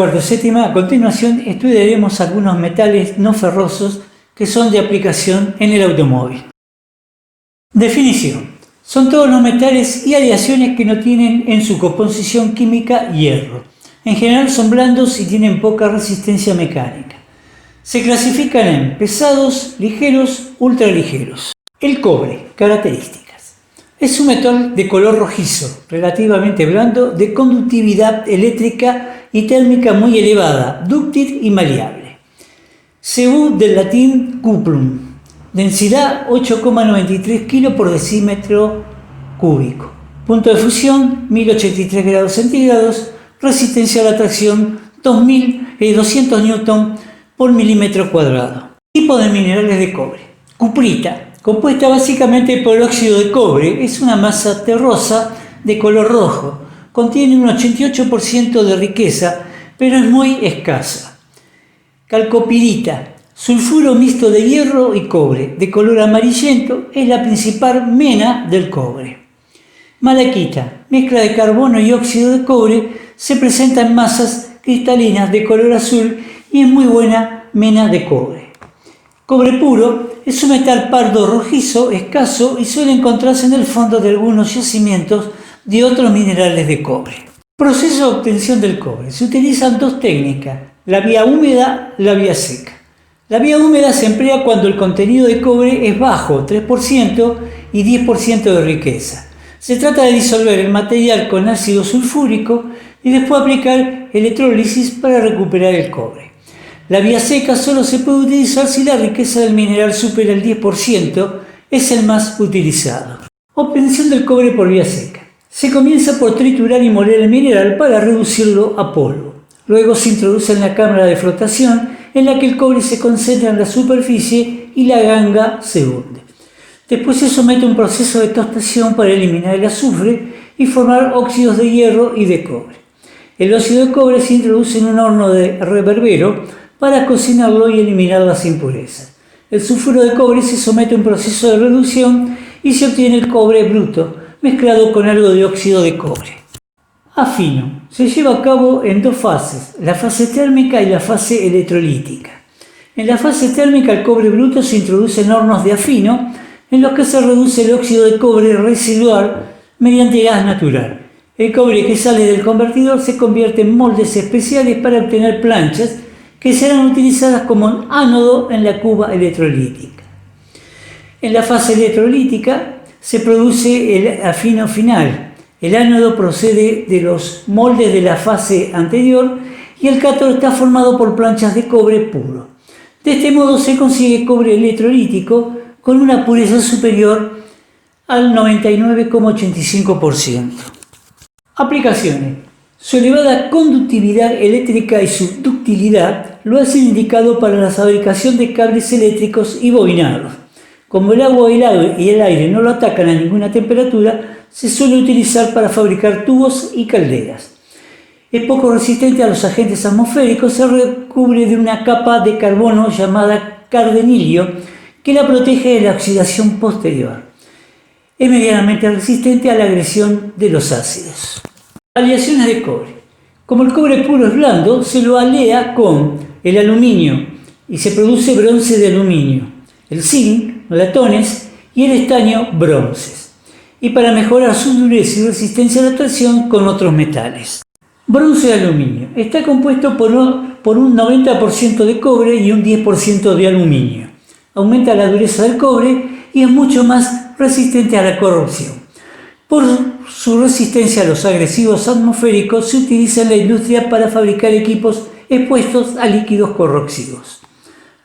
cuarto séptima, a continuación estudiaremos algunos metales no ferrosos que son de aplicación en el automóvil. Definición. Son todos los metales y aleaciones que no tienen en su composición química hierro. En general son blandos y tienen poca resistencia mecánica. Se clasifican en pesados, ligeros, ultraligeros. El cobre. Características. Es un metal de color rojizo, relativamente blando, de conductividad eléctrica y térmica muy elevada, dúctil y maleable. CU del latín cuprum. Densidad 8,93 kg por decímetro cúbico. Punto de fusión 1083 grados centígrados. Resistencia a la tracción 200 Newton por milímetro cuadrado. Tipo de minerales de cobre. Cuprita. Compuesta básicamente por el óxido de cobre, es una masa terrosa de color rojo. Contiene un 88% de riqueza, pero es muy escasa. Calcopirita, sulfuro mixto de hierro y cobre, de color amarillento, es la principal mena del cobre. Malaquita, mezcla de carbono y óxido de cobre, se presenta en masas cristalinas de color azul y es muy buena mena de cobre. Cobre puro es un metal pardo rojizo, escaso y suele encontrarse en el fondo de algunos yacimientos de otros minerales de cobre. Proceso de obtención del cobre. Se utilizan dos técnicas, la vía húmeda y la vía seca. La vía húmeda se emplea cuando el contenido de cobre es bajo, 3% y 10% de riqueza. Se trata de disolver el material con ácido sulfúrico y después aplicar electrólisis para recuperar el cobre. La vía seca solo se puede utilizar si la riqueza del mineral supera el 10%, es el más utilizado. Obtención del cobre por vía seca. Se comienza por triturar y moler el mineral para reducirlo a polvo. Luego se introduce en la cámara de flotación en la que el cobre se concentra en la superficie y la ganga se hunde. Después se somete a un proceso de tostación para eliminar el azufre y formar óxidos de hierro y de cobre. El óxido de cobre se introduce en un horno de reverbero para cocinarlo y eliminar las impurezas. El sulfuro de cobre se somete a un proceso de reducción y se obtiene el cobre bruto, mezclado con algo de óxido de cobre. Afino. Se lleva a cabo en dos fases, la fase térmica y la fase electrolítica. En la fase térmica el cobre bruto se introduce en hornos de afino, en los que se reduce el óxido de cobre residual mediante gas natural. El cobre que sale del convertidor se convierte en moldes especiales para obtener planchas que serán utilizadas como ánodo en la cuba electrolítica. En la fase electrolítica se produce el afino final. El ánodo procede de los moldes de la fase anterior y el cátodo está formado por planchas de cobre puro. De este modo se consigue cobre electrolítico con una pureza superior al 99,85%. Aplicaciones. Su elevada conductividad eléctrica y su ductilidad lo hacen indicado para la fabricación de cables eléctricos y bobinados. Como el agua y el aire no lo atacan a ninguna temperatura, se suele utilizar para fabricar tubos y calderas. Es poco resistente a los agentes atmosféricos, se recubre de una capa de carbono llamada cardenilio que la protege de la oxidación posterior. Es medianamente resistente a la agresión de los ácidos. Aleaciones de cobre. Como el cobre puro es blando, se lo alea con el aluminio y se produce bronce de aluminio, el zinc, latones y el estaño, bronces. Y para mejorar su dureza y resistencia a la tracción con otros metales. Bronce de aluminio. Está compuesto por un 90% de cobre y un 10% de aluminio. Aumenta la dureza del cobre y es mucho más resistente a la corrosión. Por su resistencia a los agresivos atmosféricos se utiliza en la industria para fabricar equipos expuestos a líquidos corrosivos.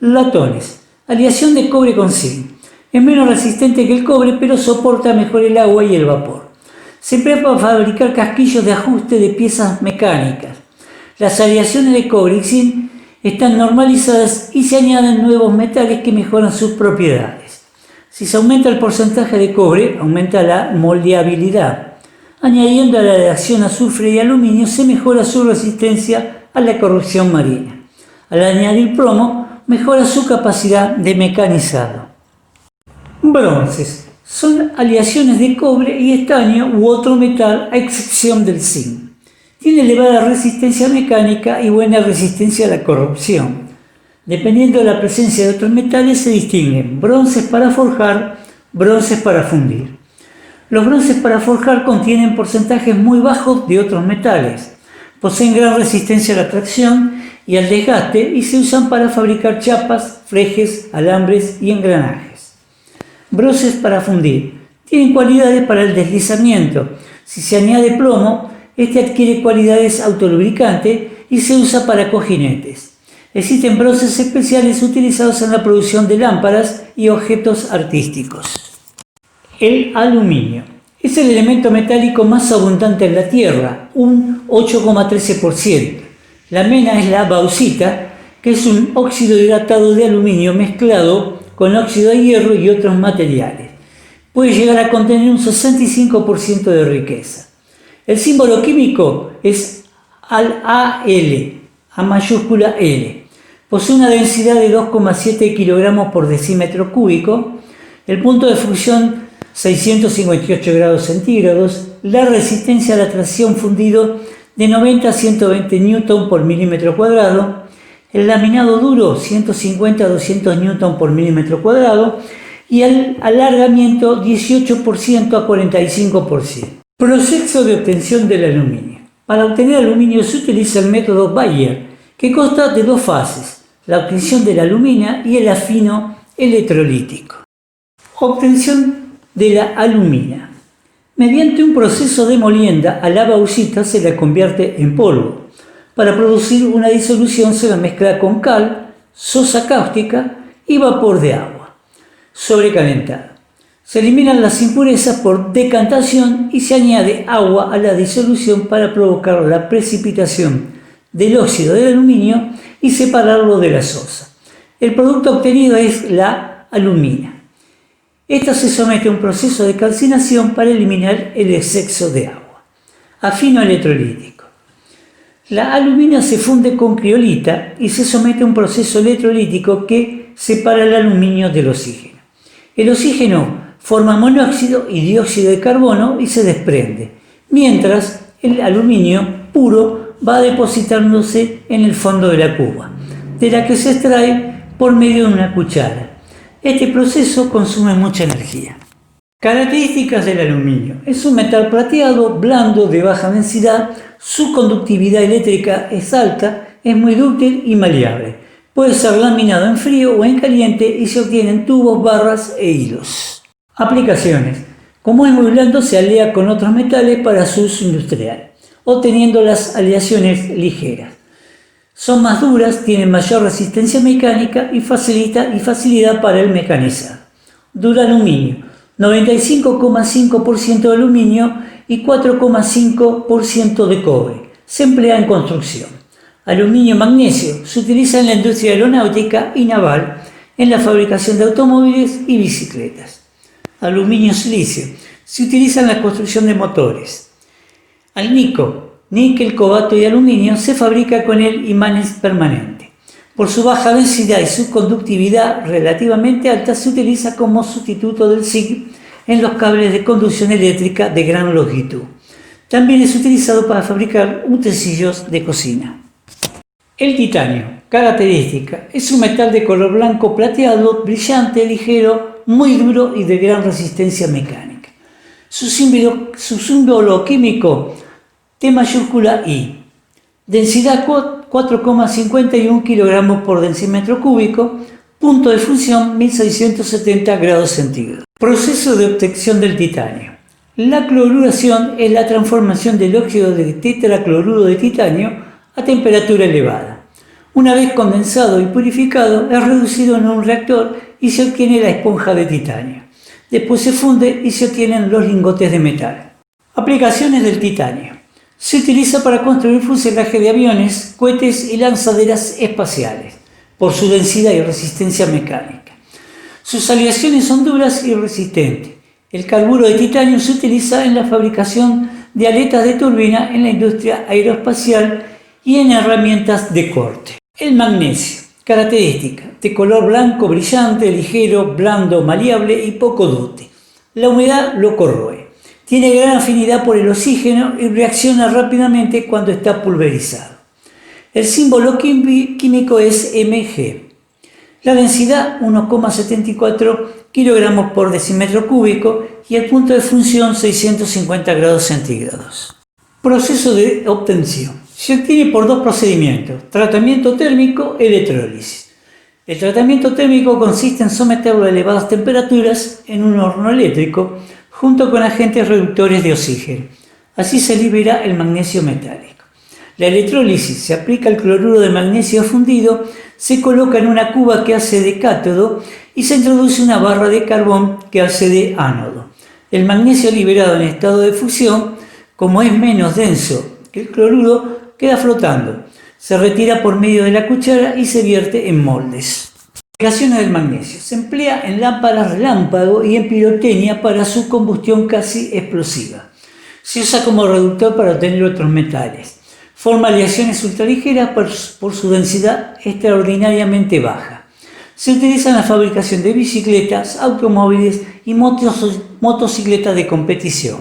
Latones. Aleación de cobre con zinc. Es menos resistente que el cobre, pero soporta mejor el agua y el vapor. Se emplea para fabricar casquillos de ajuste de piezas mecánicas. Las aleaciones de cobre y zinc están normalizadas y se añaden nuevos metales que mejoran sus propiedades. Si se aumenta el porcentaje de cobre, aumenta la moldeabilidad. Añadiendo a la aleación azufre y aluminio, se mejora su resistencia a la corrosión marina. Al añadir plomo, mejora su capacidad de mecanizado. Bronces. Son aleaciones de cobre y estaño u otro metal a excepción del zinc. Tiene elevada resistencia mecánica y buena resistencia a la corrupción. Dependiendo de la presencia de otros metales se distinguen bronces para forjar, bronces para fundir. Los bronces para forjar contienen porcentajes muy bajos de otros metales. Poseen gran resistencia a la tracción y al desgaste y se usan para fabricar chapas, flejes, alambres y engranajes. Bronces para fundir. Tienen cualidades para el deslizamiento. Si se añade plomo, este adquiere cualidades autolubricante y se usa para cojinetes. Existen bronces especiales utilizados en la producción de lámparas y objetos artísticos. El aluminio es el elemento metálico más abundante en la Tierra, un 8,13%. La mena es la bauxita, que es un óxido hidratado de aluminio mezclado con óxido de hierro y otros materiales. Puede llegar a contener un 65% de riqueza. El símbolo químico es AL, A mayúscula L. Posee una densidad de 2,7 kilogramos por decímetro cúbico. El punto de fusión 658 grados centígrados. La resistencia a la tracción fundido de 90 a 120 newton por milímetro cuadrado. El laminado duro 150 a 200 newton por milímetro cuadrado. Y el alargamiento 18% a 45%. Proceso de obtención del aluminio. Para obtener aluminio se utiliza el método Bayer, que consta de dos fases, la obtención de la alumina y el afino electrolítico. Obtención de la alumina. Mediante un proceso de molienda a la bauxita se la convierte en polvo. Para producir una disolución se la mezcla con cal, sosa cáustica y vapor de agua sobrecalentada. Se eliminan las impurezas por decantación y se añade agua a la disolución para provocar la precipitación del óxido de aluminio y separarlo de la sosa. El producto obtenido es la alumina. Esta se somete a un proceso de calcinación para eliminar el exceso de agua. Afino electrolítico. La alumina se funde con criolita y se somete a un proceso electrolítico que separa el aluminio del oxígeno. El oxígeno forma monóxido y dióxido de carbono y se desprende, mientras el aluminio puro va depositándose en el fondo de la cuba, de la que se extrae por medio de una cuchara. Este proceso consume mucha energía. Características del aluminio. Es un metal plateado, blando, de baja densidad, su conductividad eléctrica es alta, es muy dúctil y maleable. Puede ser laminado en frío o en caliente y se obtienen tubos, barras e hilos. Aplicaciones. Como es muy blando, se alea con otros metales para su uso industrial, obteniendo las aleaciones ligeras. Son más duras, tienen mayor resistencia mecánica y facilidad para el mecanizado. Duraluminio, 95,5% de aluminio y 4,5% de cobre. Se emplea en construcción. Aluminio-magnesio, se utiliza en la industria aeronáutica y naval, en la fabricación de automóviles y bicicletas. Aluminio-silicio, se utiliza en la construcción de motores. Alnico, níquel, cobalto y aluminio, se fabrica con el imanes permanente. Por su baja densidad y su conductividad relativamente alta, se utiliza como sustituto del zinc en los cables de conducción eléctrica de gran longitud. También es utilizado para fabricar utensilios de cocina. El titanio, característica, es un metal de color blanco plateado, brillante, ligero, muy duro y de gran resistencia mecánica. Su símbolo químico, T mayúscula I. Densidad 4,51 kilogramos por decímetro cúbico, punto de fusión 1670 grados centígrados. Proceso de obtención del titanio. La cloruración es la transformación del óxido de tetracloruro de titanio a temperatura elevada. Una vez condensado y purificado, es reducido en un reactor y se obtiene la esponja de titanio. Después se funde y se obtienen los lingotes de metal. Aplicaciones del titanio. Se utiliza para construir fuselaje de aviones, cohetes y lanzaderas espaciales, por su densidad y resistencia mecánica. Sus aleaciones son duras y resistentes. El carburo de titanio se utiliza en la fabricación de aletas de turbina en la industria aeroespacial y en herramientas de corte. El magnesio, característica, de color blanco brillante, ligero, blando, maleable y poco dúctil. La humedad lo corroe. Tiene gran afinidad por el oxígeno y reacciona rápidamente cuando está pulverizado. El símbolo químico es Mg. La densidad 1,74 kilogramos por decímetro cúbico y el punto de fusión 650 grados centígrados. Proceso de obtención. Se obtiene por dos procedimientos: tratamiento térmico y electrólisis. El tratamiento térmico consiste en someterlo a elevadas temperaturas en un horno eléctrico junto con agentes reductores de oxígeno. Así se libera el magnesio metálico. La electrólisis: se aplica el cloruro de magnesio fundido, se coloca en una cuba que hace de cátodo y se introduce una barra de carbón que hace de ánodo. El magnesio liberado en estado de fusión, como es menos denso que el cloruro, queda flotando. Se retira por medio de la cuchara y se vierte en moldes. Aplicaciones del magnesio. Se emplea en lámparas relámpago y en pirotecnia para su combustión casi explosiva. Se usa como reductor para obtener otros metales. Forma aleaciones ultraligeras por su densidad extraordinariamente baja. Se utiliza en la fabricación de bicicletas, automóviles y motocicletas de competición.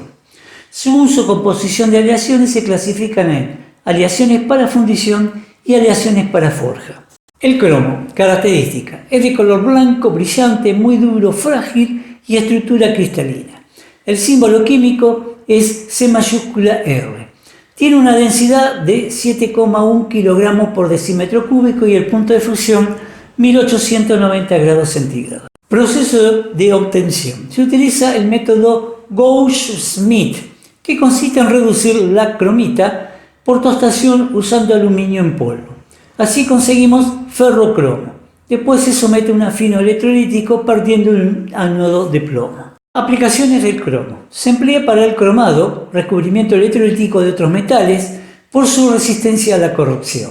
Su uso con composición de aleaciones se clasifican en aleaciones para fundición y aleaciones para forja. El cromo, característica: es de color blanco, brillante, muy duro, frágil y estructura cristalina. El símbolo químico es C mayúscula R. Tiene una densidad de 7,1 kilogramos por decímetro cúbico y el punto de fusión 1890 grados centígrados. Proceso de obtención. Se utiliza el método Gouge-Smith, que consiste en reducir la cromita por tostación usando aluminio en polvo. Así conseguimos ferrocromo. Después se somete a un afino electrolítico partiendo un ánodo de plomo. Aplicaciones del cromo. Se emplea para el cromado, recubrimiento electrolítico de otros metales, por su resistencia a la corrosión.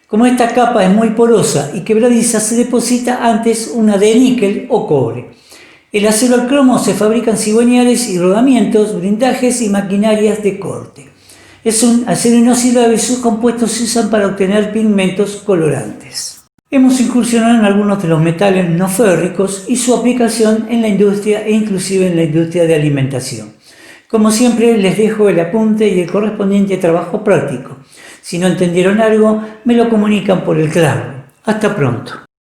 Como esta capa es muy porosa y quebradiza, se deposita antes una de níquel o cobre. El acero al cromo se fabrica en cigüeñales y rodamientos, blindajes y maquinarias de corte. Es un acero inoxidable y sus compuestos se usan para obtener pigmentos colorantes. Hemos incursionado en algunos de los metales no férricos y su aplicación en la industria e inclusive en la industria de alimentación. Como siempre, les dejo el apunte y el correspondiente trabajo práctico. Si no entendieron algo, me lo comunican por el claro. Hasta pronto.